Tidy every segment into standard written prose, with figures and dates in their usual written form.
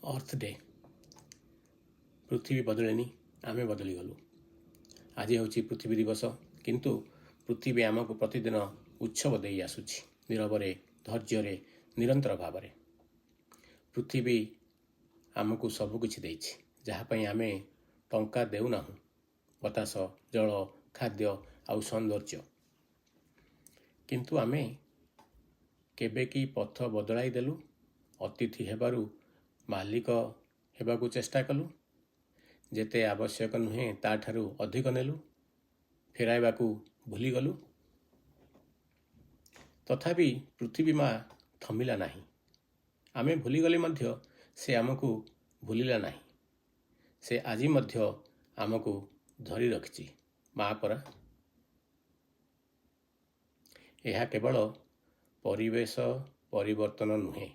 अर्थ day. पृथ्वी बदलेनी आमे बदलीगलु। आज हूँ पृथ्वी दिवस, किंतु पृथ्वी आमको प्रतिदिन उत्सव दे आसुछि, नीरवरे धैर्य निरंतर भाव। पृथ्वी आमको सबकिछि देछि, जहाँपाई आमे टंका देउना, बतास, जल, खाद्य आउ सौंदर्य। किंतु आमे केबे की पथ बदलाई देलु, अतिथि हेबारु मालिक हेबाकु चेष्टा कलु, जेते आवश्यक नुहे ताठारु अधिक नेलु, फेराइबाकू भूलीगलु। तथापि पृथ्वी माँ थमिला नाही। आमे भूलीगले मध्य से आमको भूलिला नाही। से आजी मध्य आमको धरी रखिछि। माँ परा यह केवल परिवेश परिवर्तन नुहे,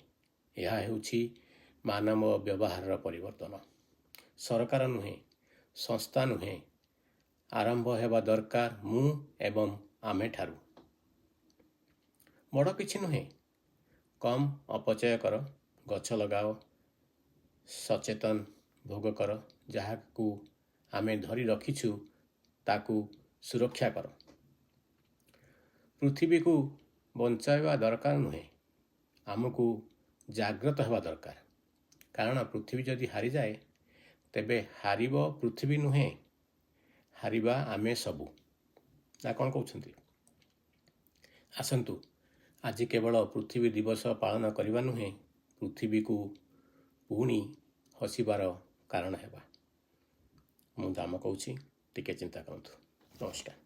यह हेउछि मानव व्यवहार परिवर्तन। सरकार नुहे, संस्था नुहे, आरंभ हेबा दरकार मु एवं आमे ठारू। बड़ किछि नुहे, कम अपचय कर, गछ लगाओ, सचेतन भोग कर, जहाकू आमे धरी रखिछु ताकू सुरक्षा कर। पृथ्वी को बंचाइबा दरकार नुहे, आमको जागृत हेबा दरकार। कारण पृथ्वी जदि हारी जाए तेबे हारिबो पृथ्वी नुहे, हारिबा आमे सबू। ना कौन कहउछंती? आसंतु आज केवल पृथ्वी दिवस पालन करवा नुहे, पृथ्वी को पुणी हसिबार कारण हेबा। मु दाम कहूछि, टिके चिंता करंतु। नमस्कार।